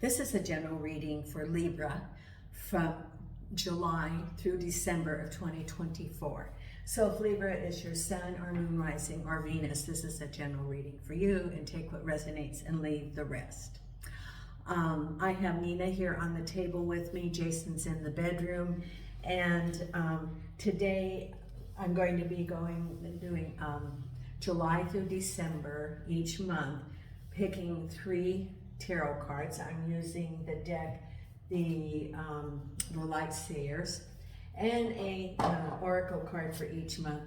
This is a general reading for Libra from July through December of 2024. So if Libra is your sun or moon rising or Venus, this is a general reading for you, and take what resonates and leave the rest. I have Nina here on the table with me. Jason's in the bedroom, and today I'm going to be doing July through December each month, picking 3 tarot cards. I'm using the deck, the Light Seers, and a oracle card for each month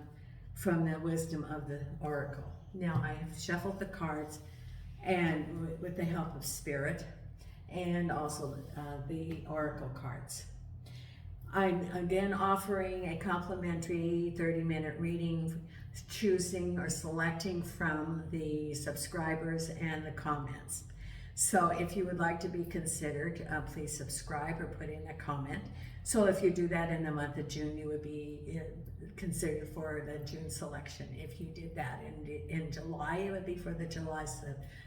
from the wisdom of the oracle. Now I have shuffled the cards, and with the help of spirit, and also the oracle cards. I'm again offering a complimentary 30-minute reading, choosing or selecting from the subscribers and the comments. So if you would like to be considered, please subscribe or put in a comment. So if you do that in the month of June, you would be considered for the June selection. If you did that in July, it would be for the July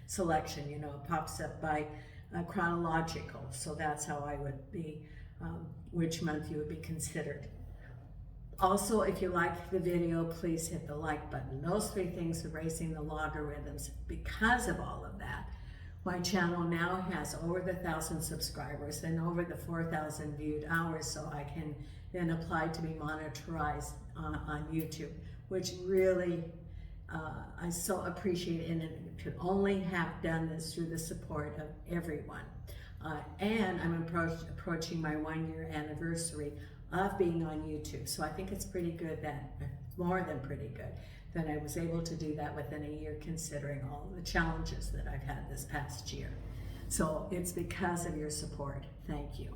selection. You know, it pops up by chronological. So that's how I would be, which month you would be considered. Also, if you like the video, please hit the like button. Those 3 things are raising the logarithms. Because of all of that, my channel now has over the 1,000 subscribers and over the 4,000 viewed hours, so I can then apply to be monetized on YouTube, which really I so appreciate, and could only have done this through the support of everyone. And I'm approaching my 1-year anniversary of being on YouTube, so I think it's pretty good, that more than pretty good, that I was able to do that within a year, considering all the challenges that I've had this past year. So it's because of your support. Thank you.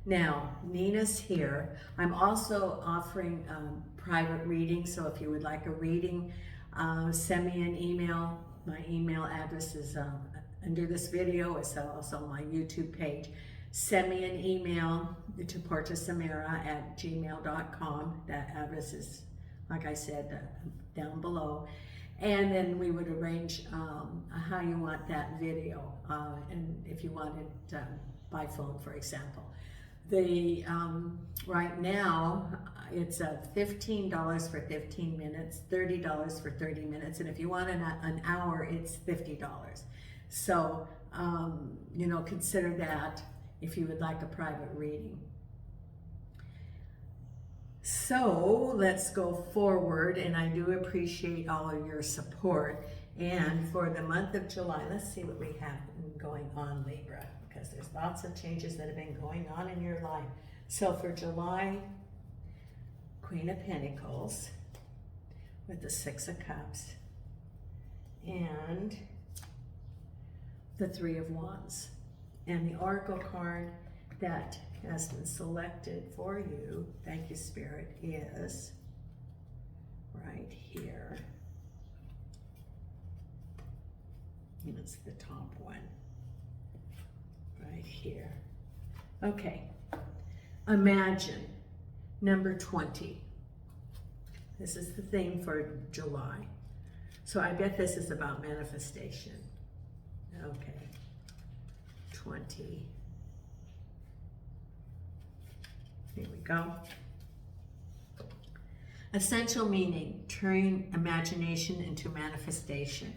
Now, Nina's here. I'm also offering private readings, so if you would like a reading, send me an email. My email address is under this video. It's also on my YouTube page. Send me an email to portasamara@gmail.com. That address is, like I said, down below. And then we would arrange how you want that video, and if you want it by phone, for example. The right now, it's $15 for 15 minutes, $30 for 30 minutes, and if you want an hour, it's $50. So, you know, consider that if you would like a private reading. So let's go forward, and I do appreciate all of your support. And for the month of July, let's see what we have going on, Libra, because there's lots of changes that have been going on in your life. So for July, Queen of Pentacles with the 6 of Cups and the 3 of Wands. And the oracle card that has been selected for you, thank you, Spirit, is right here. And it's the top one, right here. Okay, imagine, number 20. This is the theme for July. So I bet this is about manifestation. Okay, 20. Here we go. Essential meaning: turning imagination into manifestation.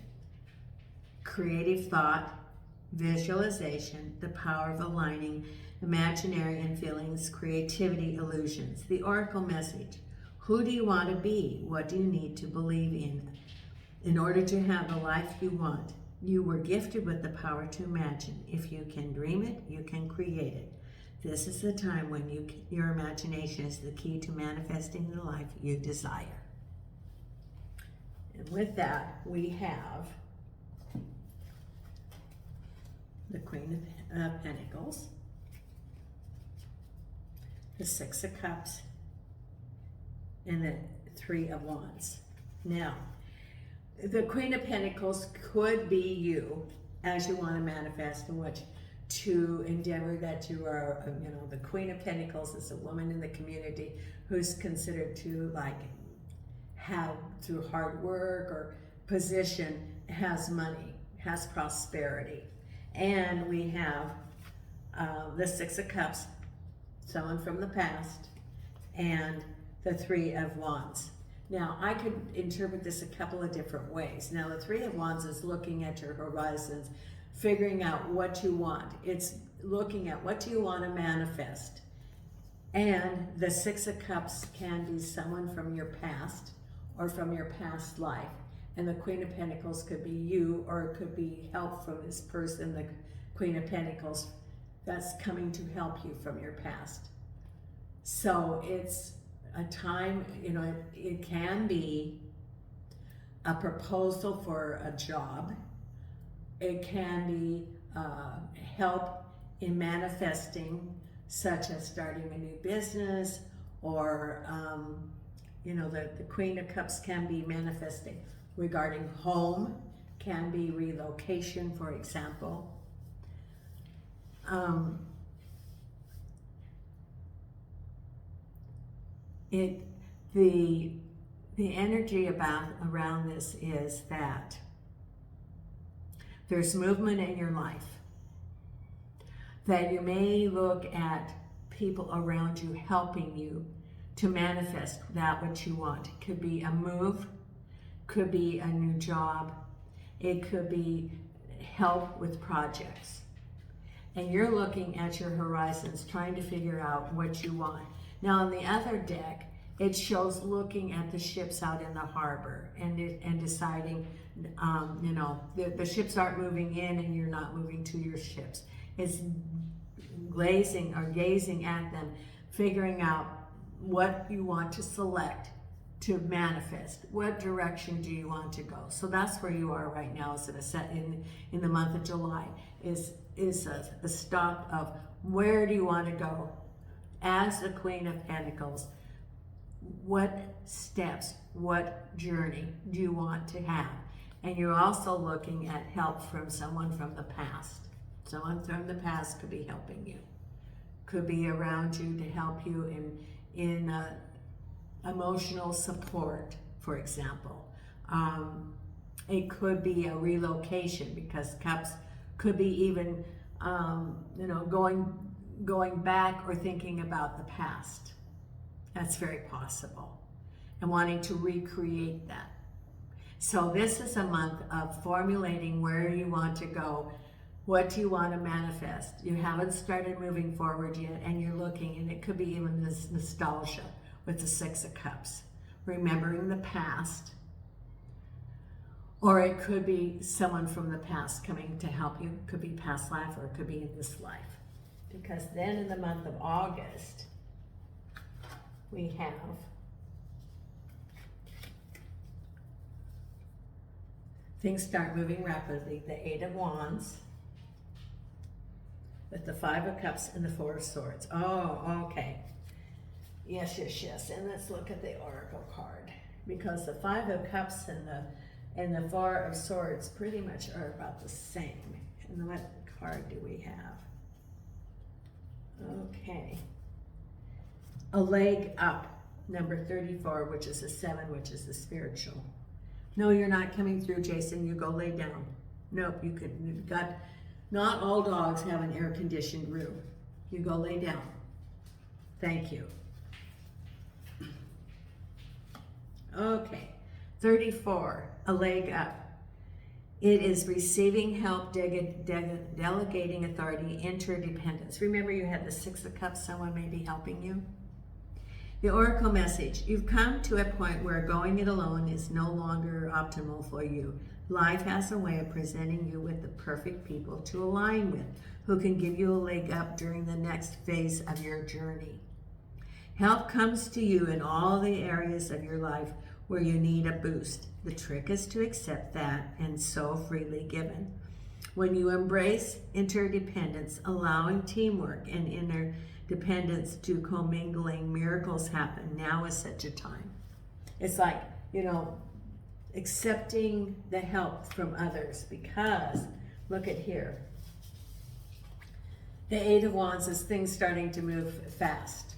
Creative thought, visualization, the power of aligning imaginary and feelings, creativity, illusions. The oracle message: who do you want to be? What do you need to believe in order to have the life you want? You were gifted with the power to imagine. If you can dream it, you can create it. This is the time when your imagination is the key to manifesting the life you desire. And with that, we have the Queen of Pentacles, the 6 of Cups, and the 3 of Wands. Now, the Queen of Pentacles could be you, as you want to manifest, in which to endeavor that you are, you know, the Queen of Pentacles is a woman in the community who's considered to, like, have, through hard work or position, has money, has prosperity. And we have the Six of Cups, someone from the past, and the Three of Wands. Now, I could interpret this a couple of different ways. Now, the Three of Wands is looking at your horizons, figuring out what you want. It's looking at what do you want to manifest. And the Six of Cups can be someone from your past or from your past life. And the Queen of Pentacles could be you, or it could be help from this person, the Queen of Pentacles, that's coming to help you from your past. So it's a time, you know, it can be a proposal for a job. It can be help in manifesting, such as starting a new business, or, you know, the Queen of Cups can be manifesting regarding home, can be relocation, for example. The energy around this is that there's movement in your life, that you may look at people around you helping you to manifest that what you want. It could be a move, could be a new job, it could be help with projects. And you're looking at your horizons, trying to figure out what you want. Now, on the other deck, it shows looking at the ships out in the harbor and deciding, you know, the ships aren't moving in and you're not moving to your ships. It's gazing at them, figuring out what you want to select to manifest. What direction do you want to go? So that's where you are right now, is in the month of July, is a stop of where do you want to go as the Queen of Pentacles. What steps, what journey do you want to have? And you're also looking at help from someone from the past. Someone from the past could be helping you, could be around you to help you in emotional support, for example. It could be a relocation, because Cups could be even, you know, going back or thinking about the past. That's very possible. And wanting to recreate that. So this is a month of formulating where you want to go. What do you want to manifest? You haven't started moving forward yet, and you're looking, and it could be even this nostalgia with the Six of Cups, remembering the past. Or it could be someone from the past coming to help you. It could be past life, or it could be in this life. Because then in the month of August, we have things start moving rapidly. The Eight of Wands with the Five of Cups and the Four of Swords. Oh, okay. Yes. And let's look at the Oracle card, because the Five of Cups and the Four of Swords pretty much are about the same. And what card do we have? Okay. A leg up, number 34, which is a 7, which is the spiritual. No, you're not coming through, Jason. You go lay down. Nope, you've got, not all dogs have an air-conditioned room. You go lay down. Thank you. Okay, 34, a leg up. It is receiving help, delegating authority, interdependence. Remember, you had the Six of Cups, someone may be helping you. The Oracle message: you've come to a point where going it alone is no longer optimal for you. Life has a way of presenting you with the perfect people to align with, who can give you a leg up during the next phase of your journey. Help comes to you in all the areas of your life where you need a boost. The trick is to accept that, and so freely given. When you embrace interdependence, allowing teamwork and interdependence to commingling, miracles happen. Now is such a time. It's like, you know, accepting the help from others, because look at here. The Eight of Wands is things starting to move fast.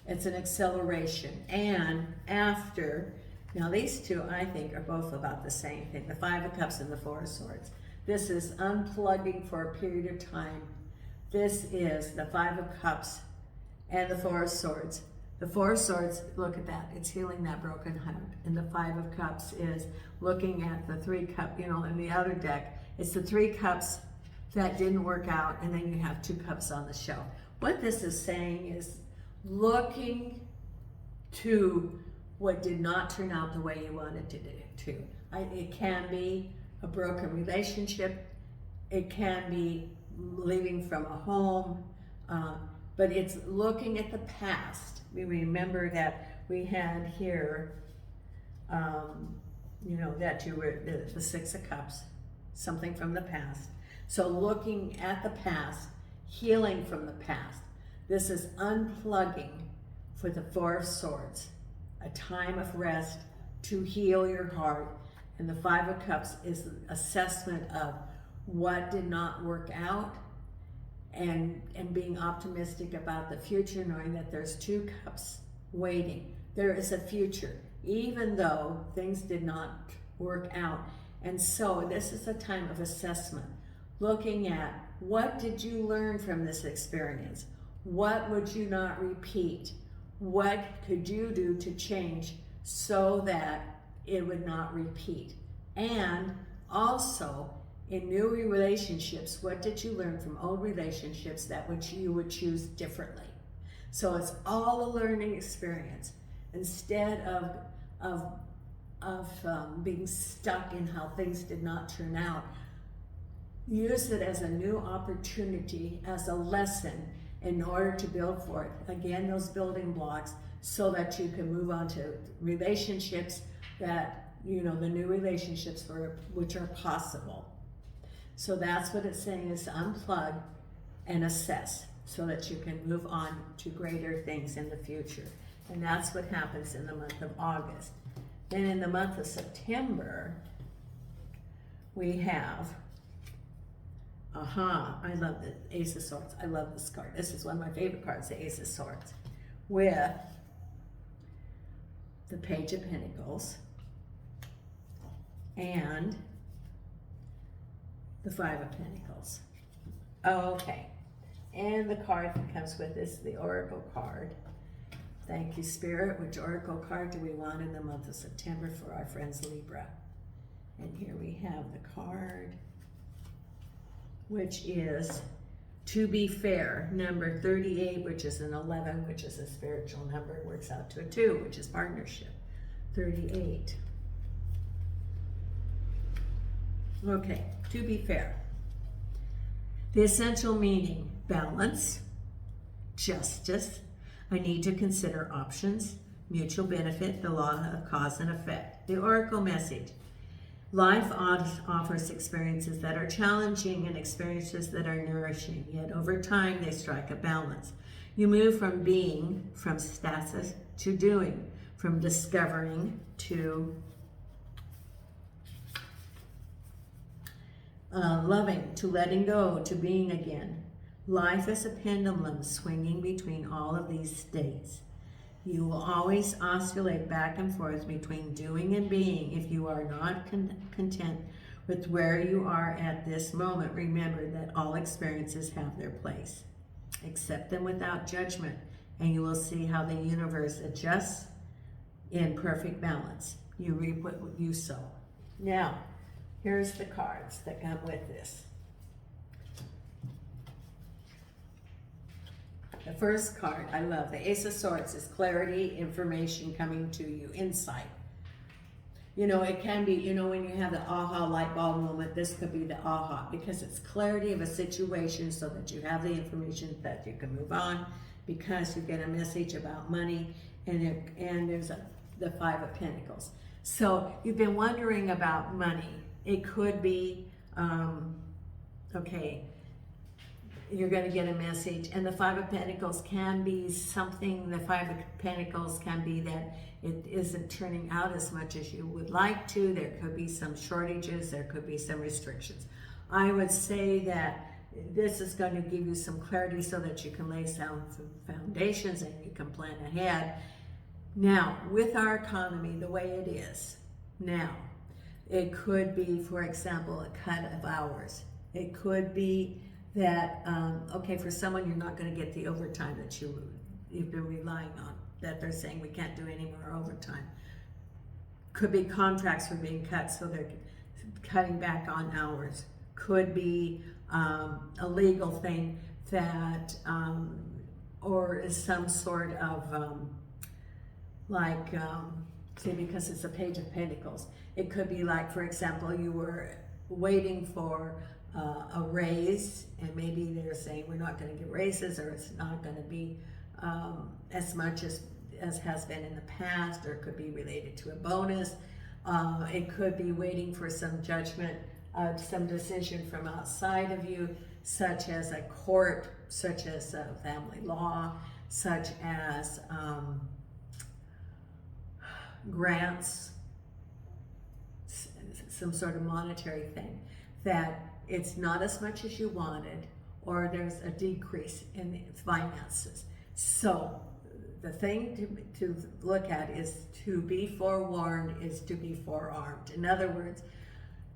It's an acceleration. And after, now these two I think are both about the same thing, the Five of Cups and the Four of Swords. This is unplugging for a period of time. This is the Five of Cups and the Four of Swords. The Four of Swords, look at that, it's healing that broken heart. And the Five of Cups is looking at the Three Cup, you know, in the outer deck. It's the Three Cups that didn't work out, and then you have Two Cups on the shelf. What this is saying is looking to what did not turn out the way you wanted it to. It can be a broken relationship. It can be leaving from a home, but it's looking at the past. We remember that we had here, you know, that you were the Six of Cups, something from the past. So looking at the past, healing from the past. This is unplugging for the Four of Swords, a time of rest to heal your heart. And the Five of Cups is the assessment of what did not work out, and being optimistic about the future, knowing that there's Two Cups waiting. There is a future, even though things did not work out. And so this is a time of assessment, looking at what did you learn from this experience? What would you not repeat? What could you do to change so that it would not repeat? And also, in new relationships, what did you learn from old relationships that you would choose differently? So it's all a learning experience. Instead of being stuck in how things did not turn out, use it as a new opportunity, as a lesson in order to build for it. Again, those building blocks so that you can move on to relationships that, you know, the new relationships which are possible. So that's what it's saying, is to unplug and assess so that you can move on to greater things in the future. And that's what happens in the month of August. Then in the month of September, we have, I love the Ace of Swords. I love this card. This is one of my favorite cards, the Ace of Swords, with the Page of Pentacles and the Five of Pentacles. Okay, and the card that comes with this, the Oracle card. Thank you, Spirit. Which Oracle card do we want in the month of September for our friends Libra? And here we have the card, which is To Be Fair, number 38, which is an 11, which is a spiritual number. It works out to a 2, which is partnership. 38. Okay, to be fair. The essential meaning: balance, justice, I need to consider options, mutual benefit, the law of cause and effect. The Oracle message: life offers experiences that are challenging and experiences that are nourishing, yet over time they strike a balance. You move from being, from stasis to doing, from discovering to loving, to letting go, to being again. Life is a pendulum swinging between all of these states. You will always oscillate back and forth between doing and being. If you are not content with where you are at this moment, remember that all experiences have their place. Accept them without judgment, and you will see how the universe adjusts in perfect balance. You reap what you sow. Now, here's the cards that come with this. The first card, I love. The Ace of Swords is clarity, information coming to you, insight. You know, it can be, you know, when you have the aha light bulb moment, this could be the aha, because it's clarity of a situation so that you have the information that you can move on, because you get a message about money, and there's the Five of Pentacles. So you've been wondering about money. It could be, okay, you're going to get a message, and the Five of Pentacles can be something. The Five of Pentacles can be that it isn't turning out as much as you would like to. There could be some shortages, there could be some restrictions. I would say that this is going to give you some clarity so that you can lay down some foundations and you can plan ahead. Now, with our economy the way it is now, It could be, for example, a cut of hours. It could be that, okay, for someone, you're not going to get the overtime that you've been relying on, that they're saying we can't do any more overtime. Could be contracts were being cut, so they're cutting back on hours. Could be a legal thing that, or is some sort of, see, because it's a Page of Pentacles, it could be like, for example, you were waiting for a raise, and maybe they're saying we're not going to give raises, or it's not going to be as much as has been in the past, or it could be related to a bonus. It could be waiting for some judgment, some decision from outside of you, such as a court, such as family law, such as grants, some sort of monetary thing, that it's not as much as you wanted, or there's a decrease in the finances. So the thing to look at is to be forewarned is to be forearmed. In other words,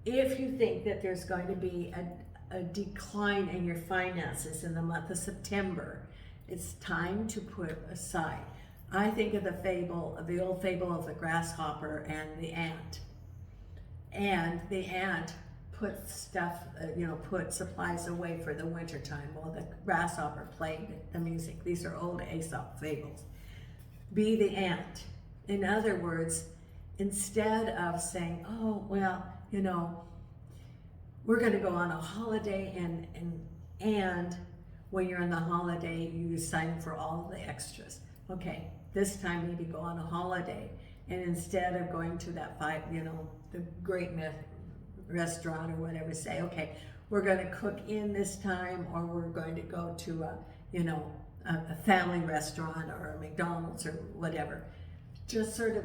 if you think that there's going to be a decline in your finances in the month of September, it's time to put aside. I think of the old fable of the grasshopper and the ant. And the ant put stuff, put supplies away for the winter time while the grasshopper played the music. These are old Aesop fables. Be the ant. In other words, instead of saying, oh, well, we're going to go on a holiday, and when you're on the holiday, you sign for all the extras. Okay, this time maybe go on a holiday, and instead of going to that the Great Myth restaurant or whatever, say, okay, we're going to cook in this time, or we're going to go to a family restaurant or a McDonald's or whatever. Just sort of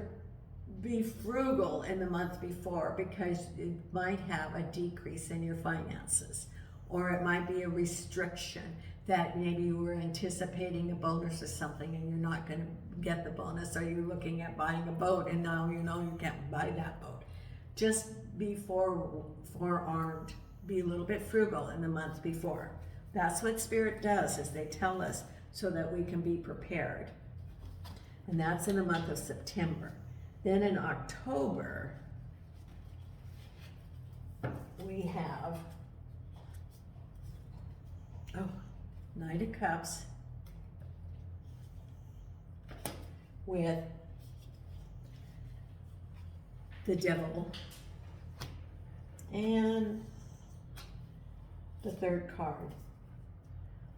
be frugal in the month before, because it might have a decrease in your finances, or it might be a restriction that maybe you were anticipating a bonus or something and you're not going to get the bonus, or you're looking at buying a boat and now you can't buy that boat. Just be forearmed. Be a little bit frugal in the month before. That's what Spirit does, is they tell us so that we can be prepared. And that's in the month of September. Then in October, we have, Knight of Cups with the Devil and the third card,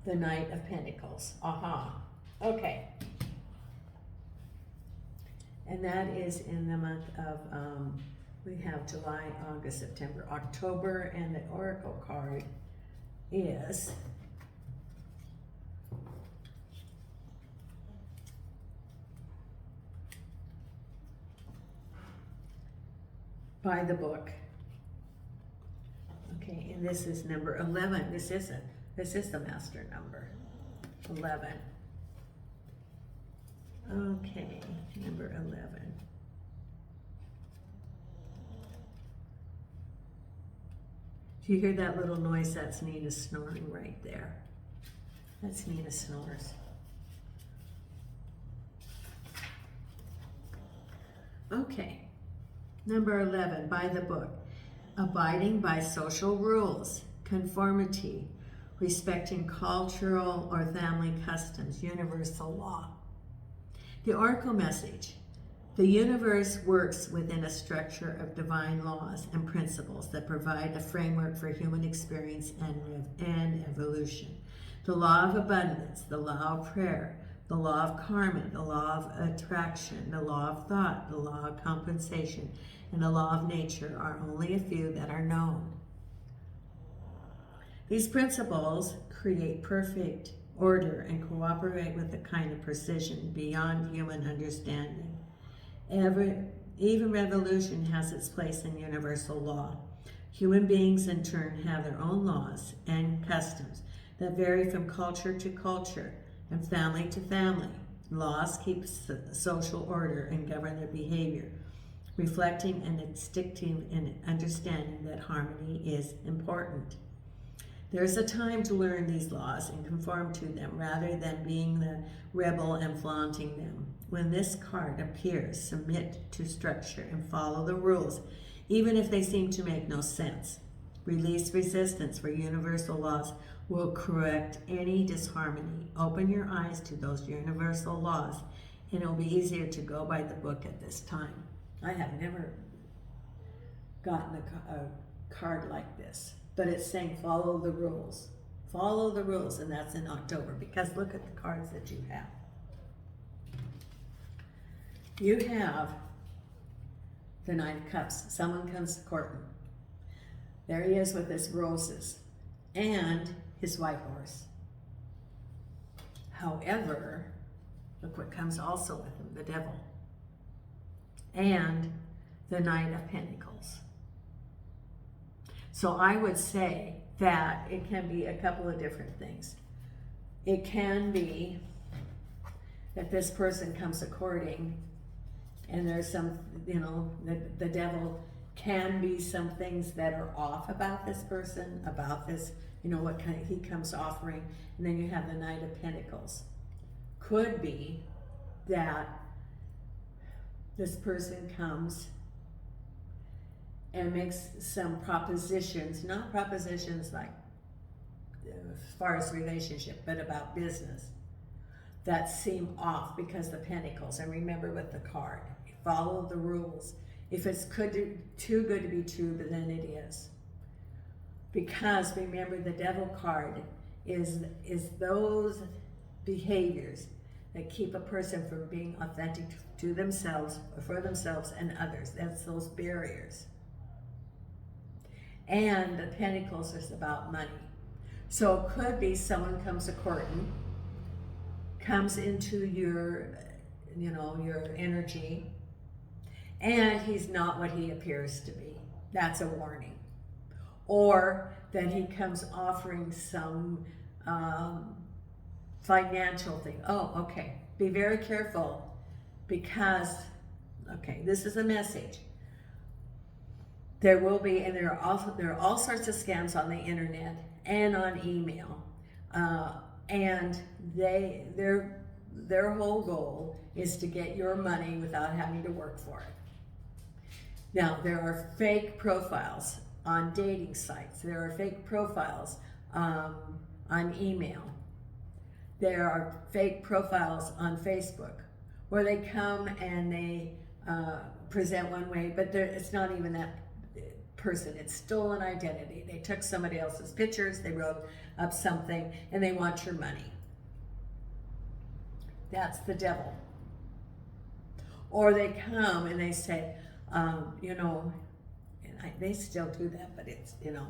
the Knight of Pentacles. Okay. And that is in the month of, we have July, August, September, October, and the Oracle card is by the book. Okay, and this is number 11. This is the master number, 11. Okay, number 11. Do you hear that little noise? That's Nina snoring right there. That's Nina snores. Okay, number 11, by the book. Abiding by social rules, conformity, respecting cultural or family customs, universal law. The Oracle message: the universe works within a structure of divine laws and principles that provide a framework for human experience and evolution. The law of abundance, the law of prayer, the law of karma, the law of attraction, the law of thought, the law of compensation, and the law of nature are only a few that are known. These principles create perfect order and cooperate with a kind of precision beyond human understanding. Even revolution has its place in universal law. Human beings, in turn, have their own laws and customs that vary from culture to culture and family to family. Laws keep social order and govern their behavior. reflecting and instinctive and understanding that harmony is important. There's a time to learn these laws and conform to them rather than being the rebel and flaunting them. When this card appears, submit to structure and follow the rules, even if they seem to make no sense. Release resistance, for universal laws will correct any disharmony. Open your eyes to those universal laws, and it'll be easier to go by the book at this time. I have never gotten a card like this, but it's saying follow the rules. Follow the rules, and that's in October, because look at the cards that you have. You have the Knight of Cups. Someone comes courting. There he is with his roses and his white horse. However, look what comes also with him, the devil and the Knight of Pentacles. So I would say that it can be a couple of different things. It can be that this person comes a courting and there's some, you know, the devil can be some things that are off about this person, about this, you know, what kind of, he comes offering. And then you have the Knight of Pentacles. Could be that this person comes and makes some propositions, not propositions like as far as relationship, but about business, that seem off because the Pentacles. And remember with the card, follow the rules. If it's too good to be true, but then it is. Because remember, the Devil card is those behaviors that keep a person from being authentic to themselves, or for themselves and others. That's those barriers. And the Pentacles is about money. So it could be someone comes a courting, comes into your, you know, your energy, and he's not what he appears to be. That's a warning. Or that he comes offering some financial thing. Oh, okay. Be very careful because, okay, this is a message. There will be, and there are all sorts of scams on the internet and on email, and their whole goal is to get your money without having to work for it. Now, there are fake profiles on dating sites. There are fake profiles on email. There are fake profiles on Facebook where they come and they present one way, but it's not even that person. It's stolen identity. They took somebody else's pictures, they wrote up something, and they want your money. That's the devil. Or they come and they say, you know, and they still do that, but it's, you know,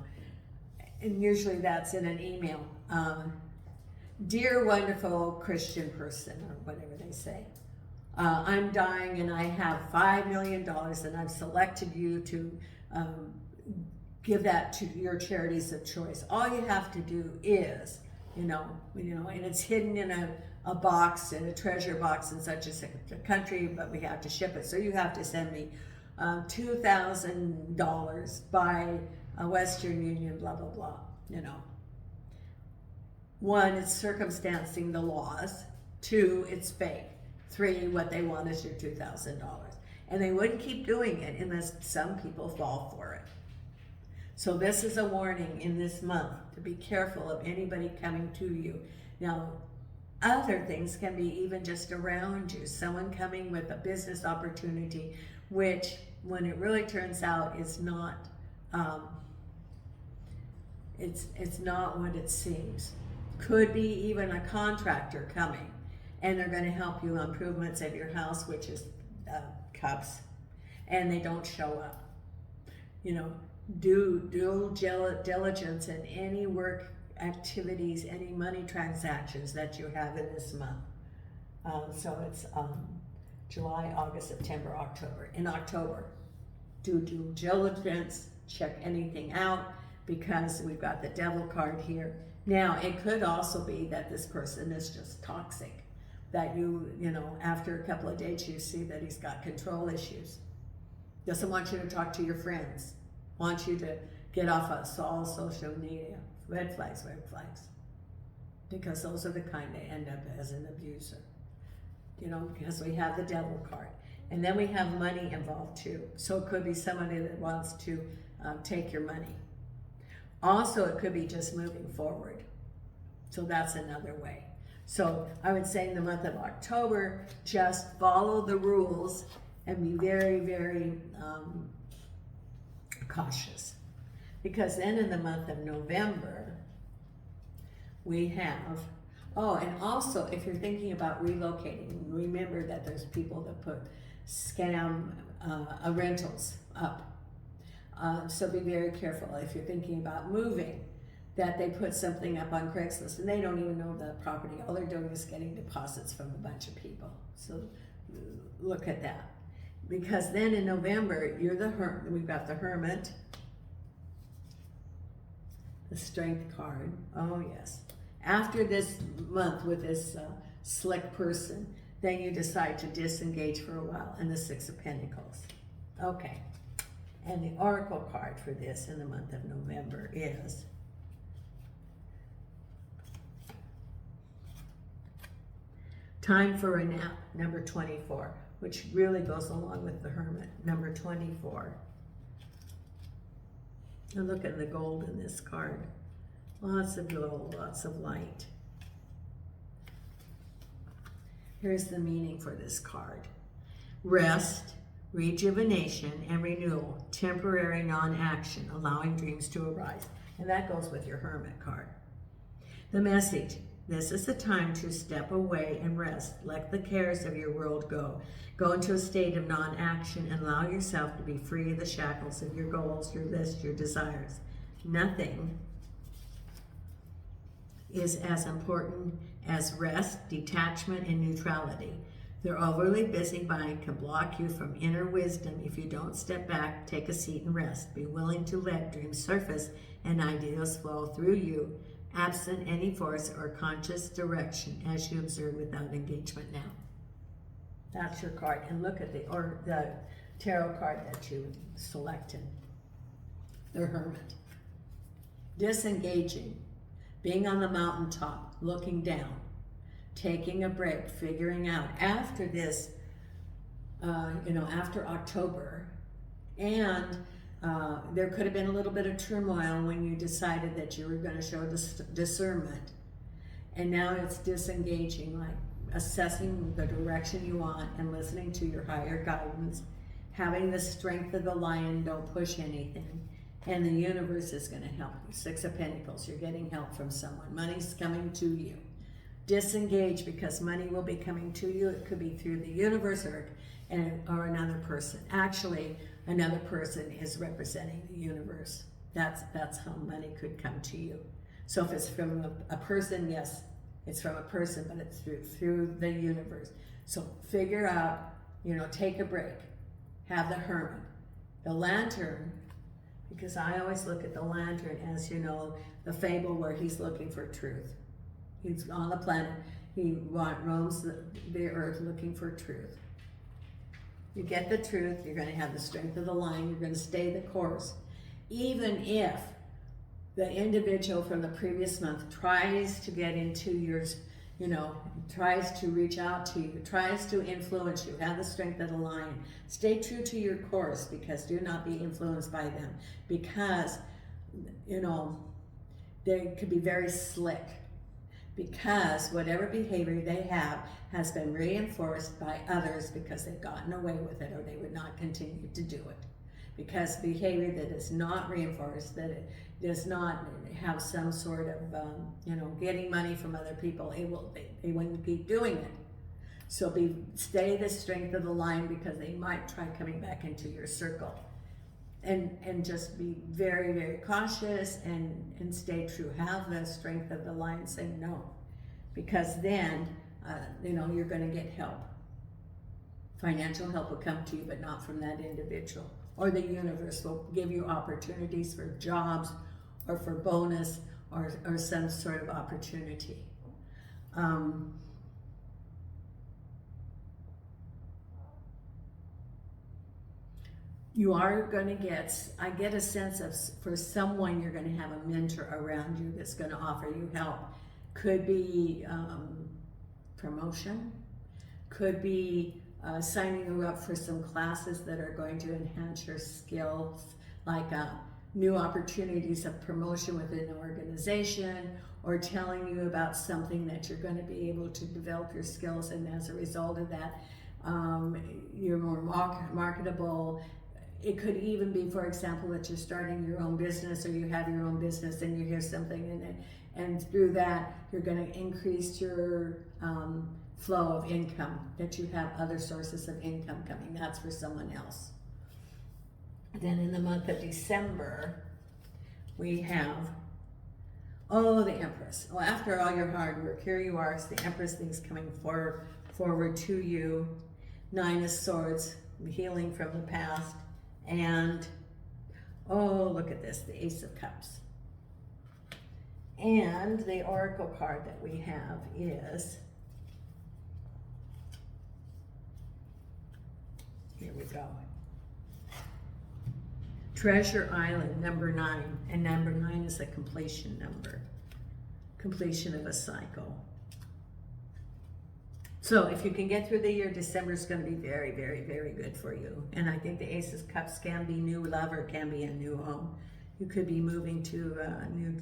and usually that's in an email. Dear wonderful Christian person, or whatever they say, I'm dying and I have $5 million and I've selected you to give that to your charities of choice. All you have to do is, you know, and it's hidden in a box, in a treasure box in such a country, but we have to ship it. So you have to send me $2,000 by Western Union, blah, blah, blah, you know. One, it's circumstancing the laws. Two, it's fake. Three, what they want is your $2,000. And they wouldn't keep doing it unless some people fall for it. So this is a warning in this month to be careful of anybody coming to you. Now, other things can be even just around you. Someone coming with a business opportunity, which when it really turns out is not, it's not what it seems. Could be even a contractor coming and they're going to help you improvements of your house, which is cups, and they don't show up. You know, do due diligence in any work activities, any money transactions that you have in this month. So it's July, August, September, October. In October, do due diligence, check anything out, because we've got the devil card here. Now, it could also be that this person is just toxic, that you know, after a couple of dates, you see that he's got control issues. Doesn't want you to talk to your friends. Wants you to get off of all social media. Red flags, red flags. Because those are the kind that end up as an abuser. You know, because we have the devil card. And then we have money involved too. So it could be somebody that wants to take your money. Also, it could be just moving forward. So that's another way. So I would say in the month of October, just follow the rules and be very, very cautious. Because then in the month of November, we have, oh, and also if you're thinking about relocating, remember that there's people that put scam rentals up. So be very careful if you're thinking about moving, that they put something up on Craigslist and they don't even know the property. All they're doing is getting deposits from a bunch of people. So look at that. Because then in November, you're the hermit. We've got the Hermit, the Strength card. Oh yes. After this month with this slick person, then you decide to disengage for a while, and the Six of Pentacles. Okay. And the Oracle card for this in the month of November is Time for a Nap, number 24, which really goes along with the Hermit, number 24. And look at the gold in this card. Lots of gold, lots of light. Here's the meaning for this card. Rest, rejuvenation, and renewal. Temporary non-action, allowing dreams to arise. And that goes with your Hermit card. The message. This is the time to step away and rest. Let the cares of your world go. Go into a state of non-action and allow yourself to be free of the shackles of your goals, your list, your desires. Nothing is as important as rest, detachment, and neutrality. Their overly busy mind can block you from inner wisdom if you don't step back, take a seat, and rest. Be willing to let dreams surface and ideas flow through you, absent any force or conscious direction, as you observe without engagement now. That's your card. And look at the tarot card that you selected. The Hermit. Disengaging. Being on the mountaintop, looking down. Taking a break, figuring out after this, after October. And there could have been a little bit of turmoil when you decided that you were going to show discernment. And now it's disengaging, like assessing the direction you want and listening to your higher guidance, having the strength of the lion, don't push anything. And the universe is going to help you. Six of Pentacles, you're getting help from someone. Money's coming to you. Disengage, because money will be coming to you. It could be through the universe or another person. Actually, another person is representing the universe. That's how money could come to you. So if it's from a person, yes, it's from a person, but it's through the universe. So figure out, take a break. Have the Hermit. The Lantern, because I always look at the Lantern as, the fable where he's looking for truth. He's on the planet. He roams the earth looking for truth. You get the truth, you're going to have the strength of the lion, you're going to stay the course. Even if the individual from the previous month tries to get into yours, tries to reach out to you, tries to influence you, have the strength of the lion. Stay true to your course, because do not be influenced by them. Because, they could be very slick. Because whatever behavior they have has been reinforced by others because they've gotten away with it, or they would not continue to do it. Because behavior that is not reinforced, that it does not have some sort of, getting money from other people, they wouldn't keep doing it. So stay the strength of the lion, because they might try coming back into your circle. And just be very, very cautious and stay true. Have the strength of the lion, say no. Because then, you're going to get help. Financial help will come to you, but not from that individual. Or the universe will give you opportunities for jobs or for bonus or some sort of opportunity. You are going to get, I get a sense of, for someone, you're going to have a mentor around you that's going to offer you help. Could be promotion, could be signing you up for some classes that are going to enhance your skills, like new opportunities of promotion within an organization, or telling you about something that you're going to be able to develop your skills, and as a result of that, you're more marketable. It could even be, for example, that you're starting your own business, or you have your own business and you hear something in it, and through that you're going to increase your flow of income, that you have other sources of income coming. That's for someone else. Then in the month of December, we have, the Empress. Well, after all your hard work, here you are. It's the Empress thing's coming forward to you. 9 of Swords, healing from the past. And, look at this, the Ace of Cups. And the Oracle card that we have is, here we go, Treasure Island, number 9. And number 9 is a completion number. Completion of a cycle. So if you can get through the year, December is going to be very, very, very good for you. And I think the Ace of Cups can be new love, or can be a new home. You could be moving to a new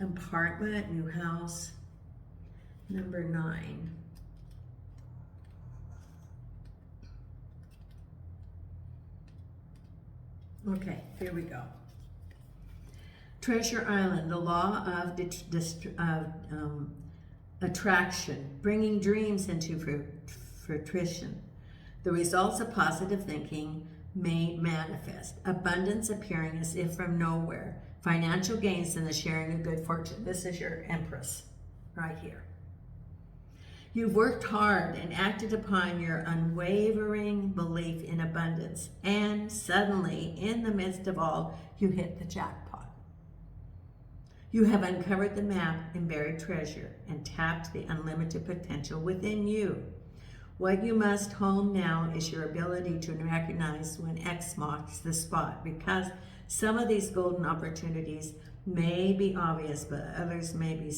apartment, new house. Number 9. Okay, here we go. Treasure Island, the law of attraction, bringing dreams into fruition. The results of positive thinking made manifest. Abundance appearing as if from nowhere. Financial gains and the sharing of good fortune. This is your Empress right here. You've worked hard and acted upon your unwavering belief in abundance, and suddenly, in the midst of all, you hit the jackpot. You have uncovered the map and buried treasure and tapped the unlimited potential within you. What you must hone now is your ability to recognize when X marks the spot, because some of these golden opportunities may be obvious, but others may be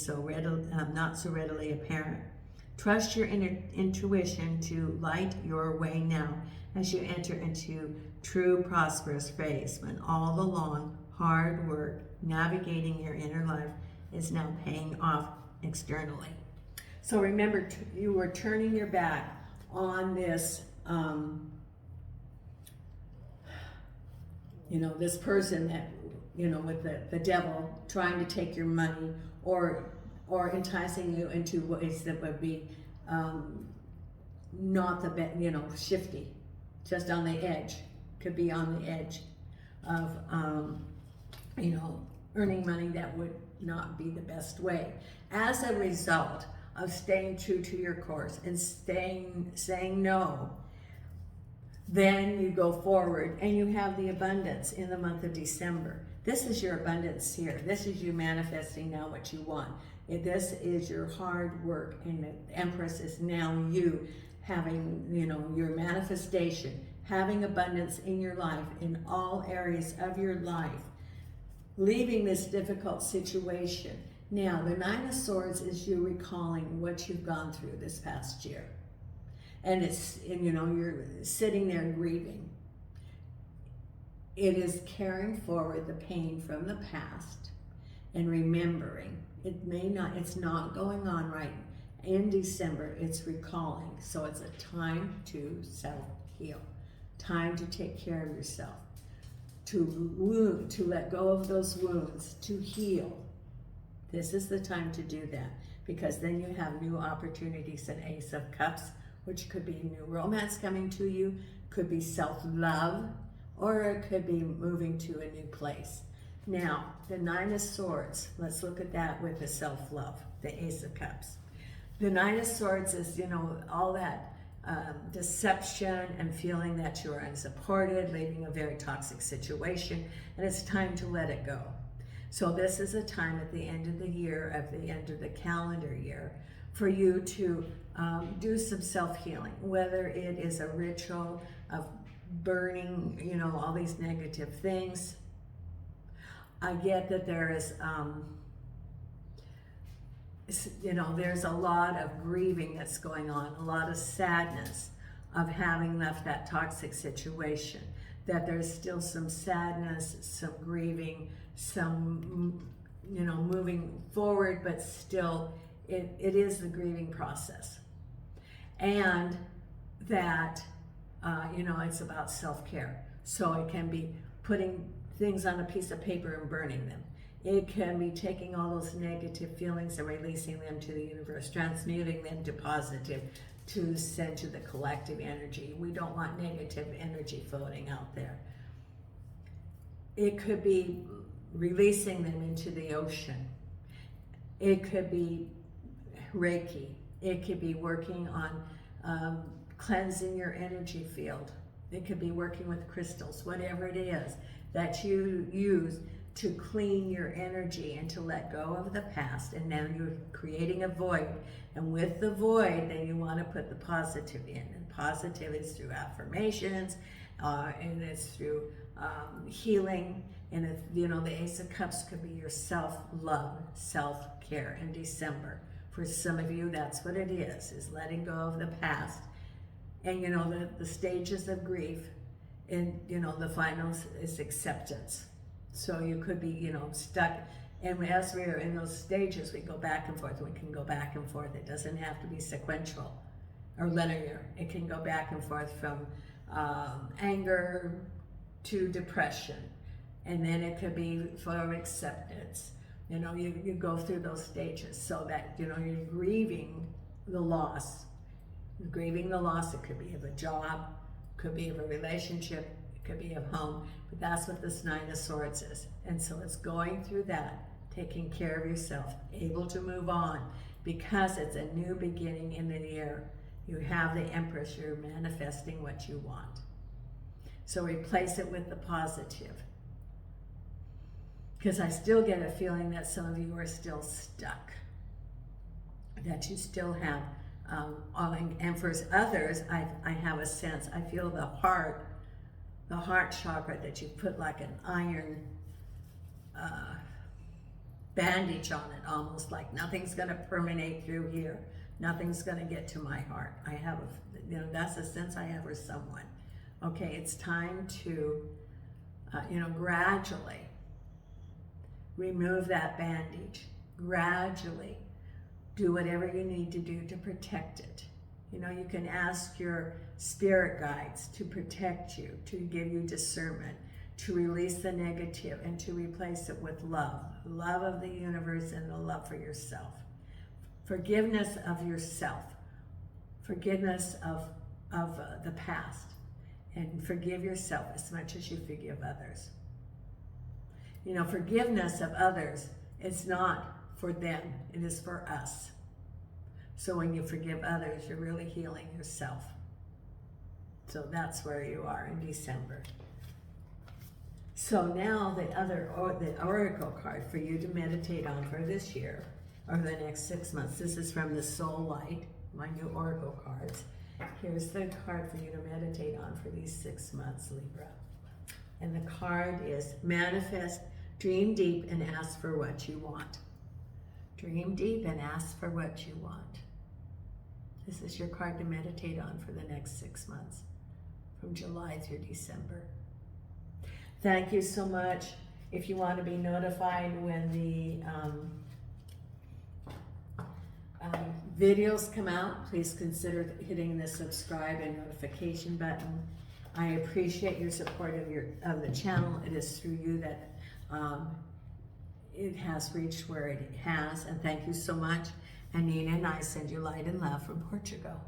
not so readily apparent. Trust your intuition to light your way now as you enter into true prosperous phase, when all the long, hard work navigating your inner life is now paying off externally. So remember, you were turning your back on this, this person that, with the devil trying to take your money, or enticing you into ways that would be not the best, shifty, just on the edge. Could be on the edge of, earning money that would not be the best way. As a result of staying true to your course and saying no, then you go forward and you have the abundance in the month of December. This is your abundance here. This is you manifesting now what you want. This is your hard work, and the Empress is now you having, your manifestation, having abundance in your life, in all areas of your life, leaving this difficult situation. Now, the 9 of Swords is you recalling what you've gone through this past year. And you're sitting there grieving. It is carrying forward the pain from the past and remembering. It's not going on right in December, it's recalling. So it's a time to self-heal, time to take care of yourself, to let go of those wounds, to heal. This is the time to do that, because then you have new opportunities. An Ace of Cups, which could be new romance coming to you, could be self-love, or it could be moving to a new place. Now, the 9 of Swords, let's look at that with the self-love, the Ace of Cups. The 9 of Swords is, all that deception and feeling that you're unsupported, leaving a very toxic situation, and it's time to let it go. So this is a time at the end of the year, at the end of the calendar year, for you to do some self-healing, whether it is a ritual of burning, you know, all these negative things. I get that there is, you know, there's a lot of grieving that's going on, a lot of sadness of having left that toxic situation, that there's still some sadness, some grieving, some, you know, moving forward, but still it is the grieving process. And that, you know, it's about self-care. So it can be putting things on a piece of paper and burning them. It can be taking all those negative feelings and releasing them to the universe, transmuting them to positive, to send to the collective energy. We don't want negative energy floating out there. It could be releasing them into the ocean. It could be Reiki. It could be working on cleansing your energy field. It could be working with crystals, whatever it is that you use to clean your energy and to let go of the past. And now you're creating a void. And with the void, then you want to put the positive in. And positive is through affirmations, and it's through healing. And it's, you know, the Ace of Cups could be your self-love, self-care in December. For some of you, that's what it is letting go of the past. And, you know, the stages of grief, and, you know, the final is acceptance. So you could be, you know, stuck. And as we are in those stages, we go back and forth. We can go back and forth. It doesn't have to be sequential or linear. It can go back and forth from anger to depression. And then it could be for acceptance. You know, you go through those stages so that, you know, you're grieving the loss. You're grieving the loss. It could be of a job, could be of a relationship, it could be of home, but that's what this Nine of Swords is. And so it's going through that, taking care of yourself, able to move on, because it's a new beginning in the year. You have the Empress, you're manifesting what you want. So replace it with the positive. Because I still get a feeling that some of you are still stuck, that you still have, and for others, I have a sense, I feel the heart chakra, that you put like an iron bandage on it, almost like nothing's going to permeate through here, nothing's going to get to my heart. I have, you know, that's the sense I have for someone. Okay, it's time to, you know, gradually remove that bandage, gradually do whatever you need to do to protect it. You know, you can ask your spirit guides to protect you, to give you discernment, to release the negative and to replace it with love. Love of the universe and the love for yourself. Forgiveness of yourself. Forgiveness of the past. And forgive yourself as much as you forgive others. You know, forgiveness of others is not for them, it is for us. So when you forgive others, you're really healing yourself. So that's where you are in December. So now the oracle card for you to meditate on for this year, or the next 6 months. This is from the Soul Light, my new oracle cards. Here's the card for you to meditate on for these 6 months, Libra. And the card is manifest, dream deep, and ask for what you want. Dream deep and ask for what you want. This is your card to meditate on for the next 6 months, from July through December. Thank you so much. If you want to be notified when the videos come out, please consider hitting the subscribe and notification button. I appreciate your support of the channel. It is through you that it has reached where it has, and thank you so much. And Nina and I send you light and love from Portugal.